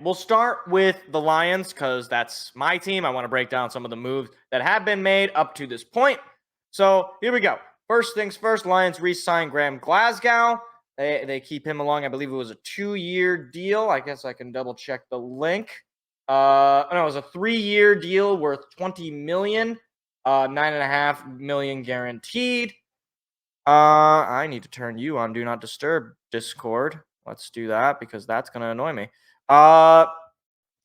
we'll start with the Lions because that's my team. I want to break down some of the moves that have been made up to this point. So here we go. First things first, Lions re-sign Graham Glasgow. They keep him along. I believe it was a 2-year deal. I guess I can double check the link. No, it was a 3-year deal worth $20 million, $9.5 million guaranteed. I need to turn you on Do Not Disturb, Discord. Let's do that because that's gonna annoy me.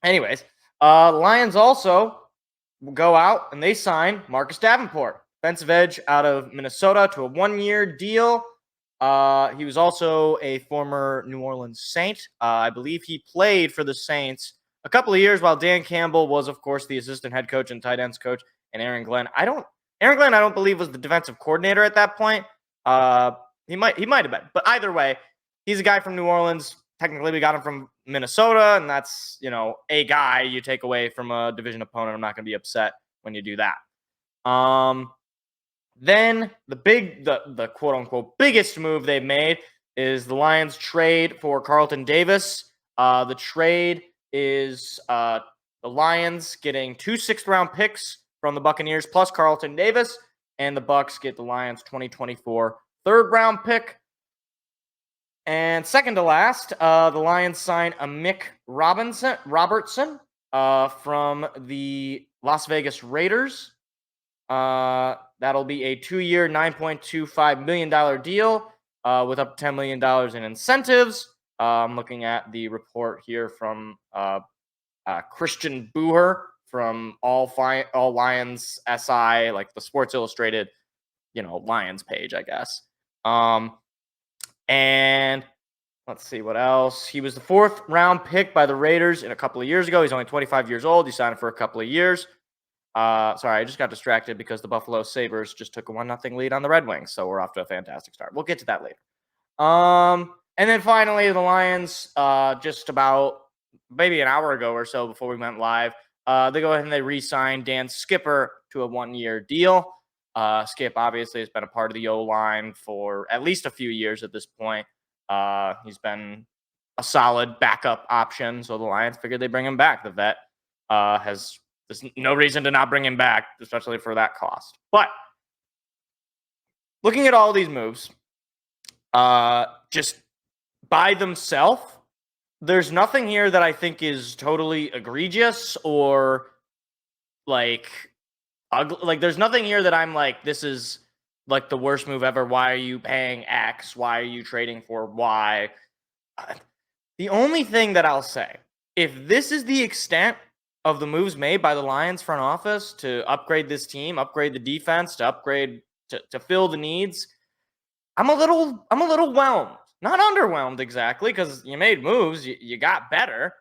Anyways, Lions also go out and they sign Marcus Davenport, defensive edge out of Minnesota, to a 1-year deal. He was also a former New Orleans Saint. I believe he played for the Saints a couple of years while Dan Campbell was, of course, the assistant head coach and tight ends coach, and Aaron Glenn, I don't believe was the defensive coordinator at that point. He might have been, but either way, he's a guy from New Orleans. Technically, we got him from Minnesota, and that's, a guy you take away from a division opponent. I'm not going to be upset when you do that. Then the quote unquote biggest move they've made is the Lions trade for Carlton Davis. The trade is the Lions getting 2 6th-round picks from the Buccaneers plus Carlton Davis, and the Bucs get the Lions 2024 3rd-round pick. And second to last, the Lions sign a Mick Robertson from the Las Vegas Raiders. That'll be a 2-year, $9.25 million deal with up to $10 million in incentives. I'm looking at the report here from Christian Booher from All Lions SI, like the Sports Illustrated, Lions page, I guess. And let's see what else. He was the 4th-round pick by the Raiders a couple of years ago. He's only 25 years old. He signed for a couple of years. Sorry, I just got distracted because the Buffalo Sabres just took a 1-0 lead on the Red Wings, so we're off to a fantastic start. We'll get to that later. And then finally, the Lions, just about maybe an hour ago or so before we went live, they go ahead and they re-signed Dan Skipper to a 1-year deal. Skip obviously has been a part of the O-line for at least a few years at this point. He's been a solid backup option, so the Lions figured they'd bring him back. The vet there's no reason to not bring him back, especially for that cost. But looking at all these moves, just by themselves, there's nothing here that I think is totally egregious or like ugly. Like, there's nothing here that I'm like, this is like the worst move ever. Why are you paying X? Why are you trading for Y? The only thing that I'll say, if this is the extent of the moves made by the Lions front office to upgrade this team, upgrade the defense, to upgrade to fill the needs, I'm a little whelmed. Not underwhelmed exactly, because you made moves, you got better,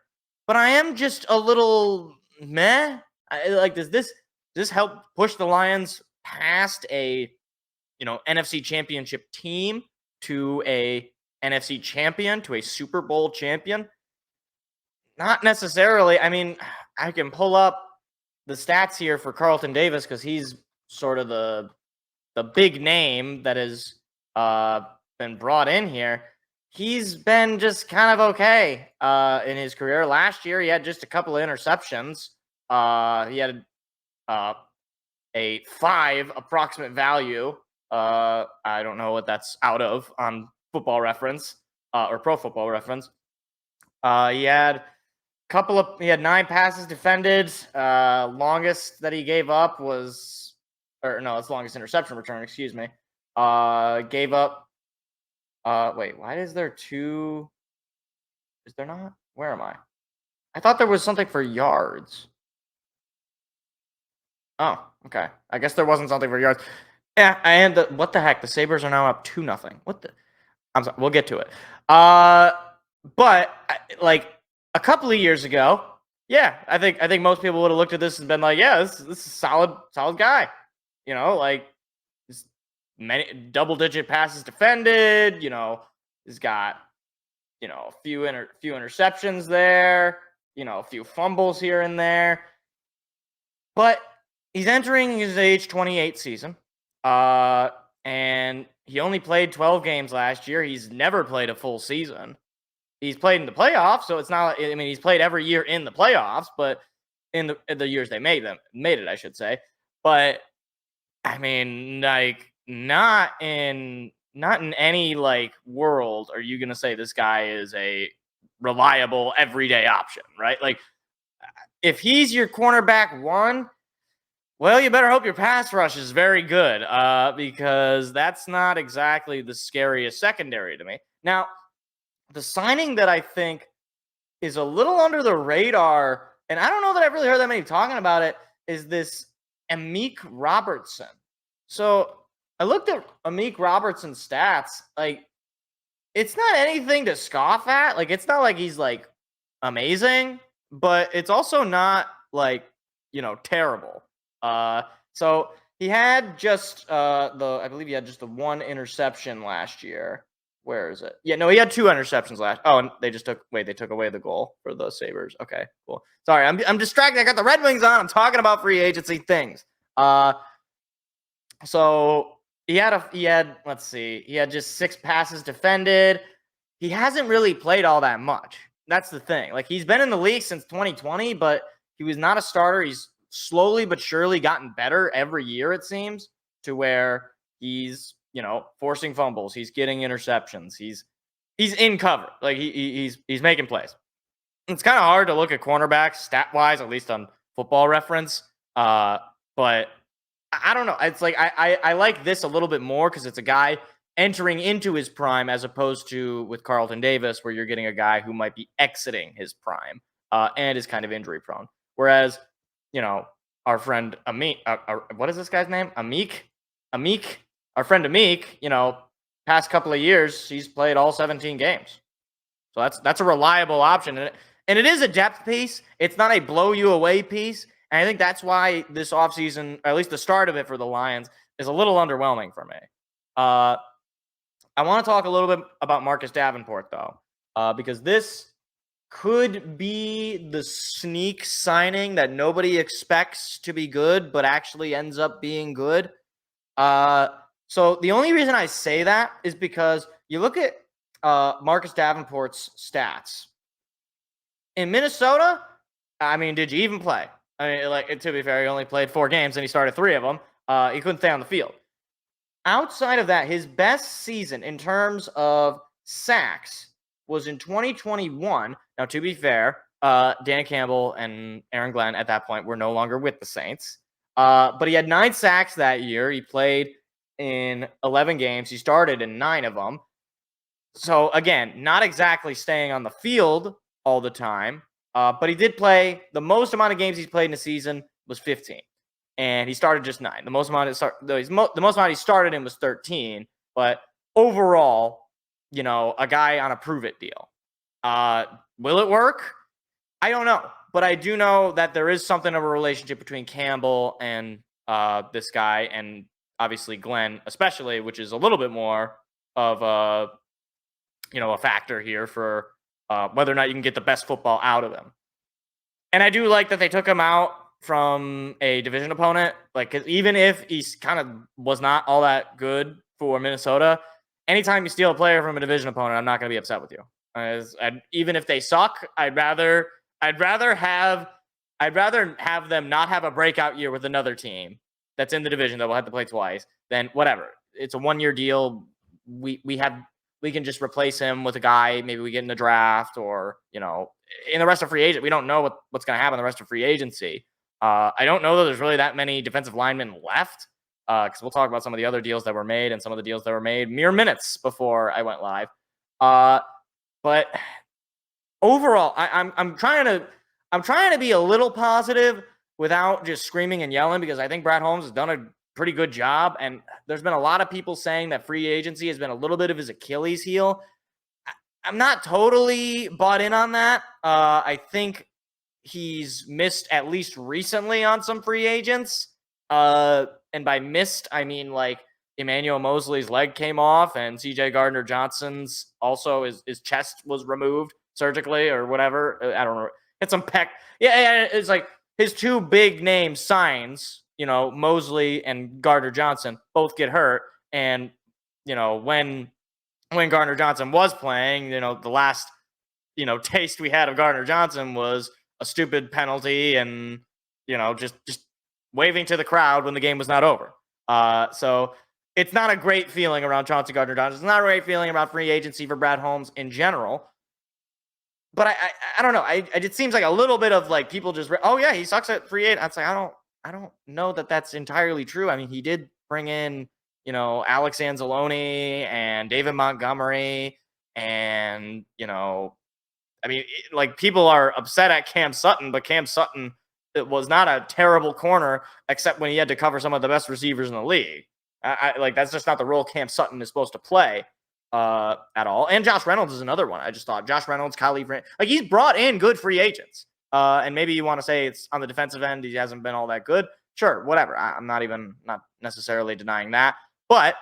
but I am just a little meh. Does this help push the Lions past a NFC championship team to a NFC champion, to a Super Bowl champion? Not necessarily. I mean, I can pull up the stats here for Carlton Davis because he's sort of the big name that has been brought in here. He's been just kind of okay in his career. Last year, he had just a couple of interceptions. He had a 5 approximate value. I don't know what that's out of on Football Reference or Pro Football Reference. He had 9 passes defended. Longest that he gave up was, it's longest interception return, excuse me. Gave up. Wait, why is there 2? Is there not? Where am I? I thought there was something for yards. Oh, okay. I guess there wasn't something for yards. Yeah, and what the heck? The Sabres are now up 2-0. What the? I'm sorry. We'll get to it. But like a couple of years ago, yeah, I think most people would have looked at this and been like, yeah, this is a solid guy. Like many double-digit passes defended. He's got a few interceptions there. A few fumbles here and there. But he's entering his age 28 season. And he only played 12 games last year. He's never played a full season. he's played in the playoffs, so it's not. I mean, he's played every year in the playoffs, but in the years they made it, I should say. But I mean, like, not in any like world are you gonna say this guy is a reliable everyday option, right? Like, if he's your cornerback one, well, you better hope your pass rush is very good, because that's not exactly the scariest secondary to me. Now, the signing that I think is a little under the radar, and I don't know that I've really heard that many talking about it, is this Amik Robertson. So I looked at Amik Robertson's stats. Like, it's not anything to scoff at. Like, it's not like he's like amazing, but it's also not like, terrible. So he had just I believe he had just the one interception last year. Where is it? Yeah, no, he had 2 interceptions last. Oh, and they took away the goal for the Sabres. Okay, cool. Sorry, I'm distracted. I got the Red Wings on. I'm talking about free agency things. So he had let's see, he had just 6 passes defended. He hasn't really played all that much. That's the thing. Like, he's been in the league since 2020, but he was not a starter. He's slowly but surely gotten better every year, it seems, to where he's, forcing fumbles, he's getting interceptions, he's in cover. Like, he's making plays. It's kind of hard to look at cornerbacks stat wise, at least on Football Reference. But I don't know. It's like I like this a little bit more because it's a guy entering into his prime as opposed to with Carlton Davis, where you're getting a guy who might be exiting his prime and is kind of injury prone. Whereas, our friend Amik, what is this guy's name? Amik, our friend Amik, past couple of years, he's played all 17 games. So that's a reliable option. And it is a depth piece. It's not a blow you away piece. And I think that's why this offseason, or at least the start of it for the Lions, is a little underwhelming for me. I want to talk a little bit about Marcus Davenport, though, because this could be the sneak signing that nobody expects to be good, but actually ends up being good. So the only reason I say that is because you look at Marcus Davenport's stats. In Minnesota, I mean, did you even play? I mean, like, to be fair, he only played 4 games and he started 3 of them. He couldn't stay on the field. Outside of that, his best season in terms of sacks was in 2021. Now, to be fair, Dan Campbell and Aaron Glenn at that point were no longer with the Saints. But he had 9 sacks that year. He played in 11 games. He started in 9 of them. So, again, not exactly staying on the field all the time. But he did play. The most amount of games he's played in a season was 15. And he started just 9. The most amount he started in was 13. But overall, a guy on a prove-it deal. Will it work? I don't know. But I do know that there is something of a relationship between Campbell and this guy, and obviously Glenn especially, which is a little bit more of a factor here for whether or not you can get the best football out of him. And I do like that they took him out from a division opponent. Like, 'cause even if he's kind of was not all that good for Minnesota, anytime you steal a player from a division opponent, I'm not going to be upset with you. Even if they suck, I'd rather have them not have a breakout year with another team that's in the division that will have to play twice than whatever. It's a 1-year deal. We can just replace him with a guy maybe we get in the draft, or in the rest of free agent. We don't know what's going to happen in the rest of free agency. I don't know that there's really that many defensive linemen left, because we'll talk about some of the other deals that were made and some of the deals that were made mere minutes before I went live. But overall, I'm trying to be a little positive without just screaming and yelling, because I think Brad Holmes has done a pretty good job. And there's been a lot of people saying that free agency has been a little bit of his Achilles heel. I'm not totally bought in on that. I think he's missed, at least recently, on some free agents. And by missed, I mean like Emmanuel Mosley's leg came off, and CJ Gardner-Johnson's also his chest was removed surgically or whatever. I don't know. It's some pec. Yeah, it's like his 2 big name signs, Mosley and Gardner-Johnson, both get hurt. And, when Gardner-Johnson was playing, the last taste we had of Gardner Johnson was a stupid penalty and just waving to the crowd when the game was not over. So it's not a great feeling around Chauncey Gardner Johnson. It's not a great feeling about free agency for Brad Holmes in general. But I don't know. It seems like a little bit of like people just oh yeah, he sucks at free agent. I'd say I don't know that that's entirely true. I mean, he did bring in Alex Anzalone and David Montgomery, and I mean, like people are upset at Cam Sutton, but Cam Sutton, it was not a terrible corner except when he had to cover some of the best receivers in the league. Like that's just not the role Cam Sutton is supposed to play at all. And Josh Reynolds is another one. I just thought Josh Reynolds, Kyle Brandt, like he's brought in good free agents. And maybe you want to say it's on the defensive end, he hasn't been all that good. Sure, whatever. I'm not necessarily denying that, but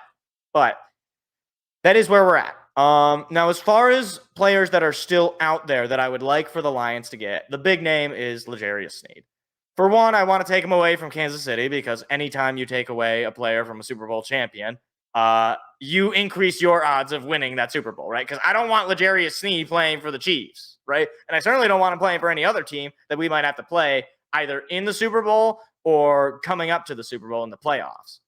that is where we're at. Now, as far as players that are still out there that I would like for the Lions to get, the big name is L'Jarius Sneed. For one, I want to take him away from Kansas City because anytime you take away a player from a Super Bowl champion, you increase your odds of winning that Super Bowl, right? Because I don't want L'Jarius Sneed playing for the Chiefs, right? And I certainly don't want him playing for any other team that we might have to play either in the Super Bowl or coming up to the Super Bowl in the playoffs,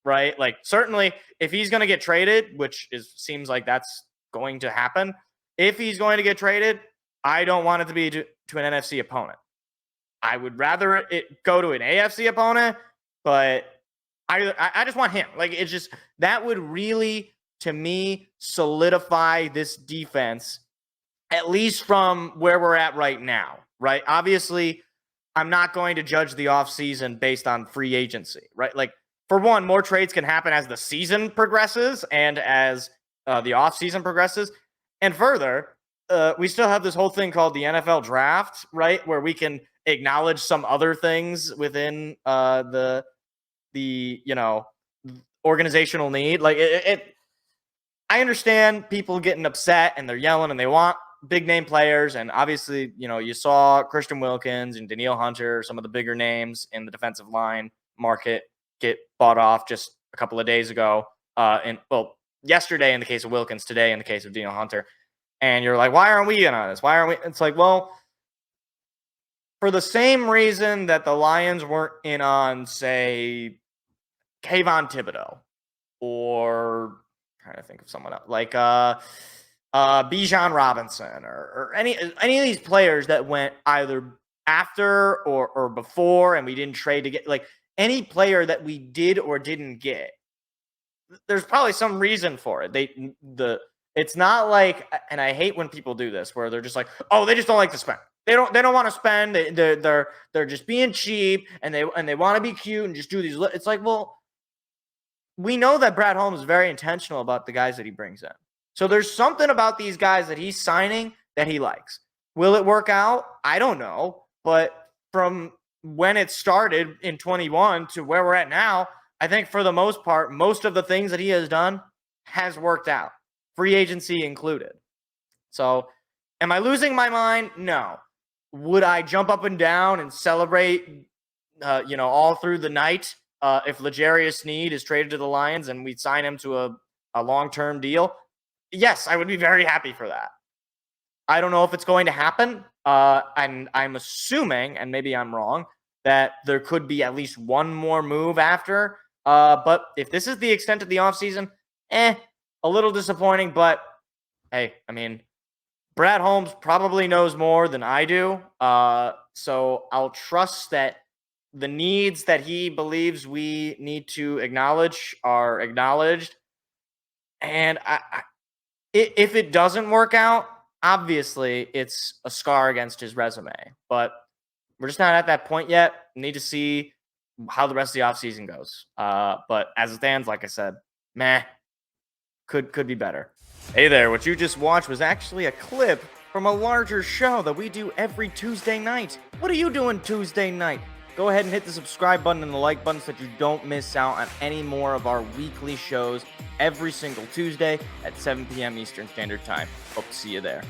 right? Like certainly if he's going to get traded, which seems like that's going to happen, if he's going to get traded, I don't want it to be to an NFC opponent. I would rather it go to an AFC opponent, but I just want him. Like it's just that would really, to me, solidify this defense, at least from where we're at right now, right? Obviously, I'm not going to judge the offseason based on free agency, right? Like for one, more trades can happen as the season progresses and as the offseason progresses. And further, we still have this whole thing called the NFL draft, right? Where we can acknowledge some other things within the organizational need. Like I understand people getting upset and they're yelling and they want big name players. And obviously, you saw Christian Wilkins and Danielle Hunter, some of the bigger names in the defensive line market, get bought off just a couple of days ago. Yesterday in the case of Wilkins, today in the case of Danielle Hunter. And you're like, why aren't we in on this? Why aren't we? It's like, well, for the same reason that the Lions weren't in on, say, Kayvon Thibodeau, or I'm trying to think of someone else, like Bijan Robinson, or any of these players that went either after or before, and we didn't trade to get, like any player that we did or didn't get. There's probably some reason for it. It's not like, and I hate when people do this, where they're just like, oh, they just don't like to spend. They don't want to spend. They're just being cheap, and they want to be cute and just do these. It's like, well, we know that Brad Holmes is very intentional about the guys that he brings in. So there's something about these guys that he's signing that he likes. Will it work out? I don't know. But from when it started in 21 to where we're at now, I think for the most part, most of the things that he has done has worked out, free agency included. So am I losing my mind? No. Would I jump up and down and celebrate, all through the night if L'Jarius Sneed is traded to the Lions and we sign him to a long-term deal? Yes, I would be very happy for that. I don't know if it's going to happen, and I'm assuming, and maybe I'm wrong, that there could be at least one more move after. But if this is the extent of the offseason, a little disappointing. But hey, I mean, Brad Holmes probably knows more than I do. So I'll trust that the needs that he believes we need to acknowledge are acknowledged. And if it doesn't work out, obviously it's a scar against his resume. But we're just not at that point yet. We need to see how the rest of the offseason goes. But as it stands, like I said, could be better. Hey there, what you just watched was actually a clip from a larger show that we do every Tuesday night. What are you doing Tuesday night? Go ahead and hit the subscribe button and the like button so that you don't miss out on any more of our weekly shows every single Tuesday at 7 p.m. Eastern Standard Time. Hope to see you there.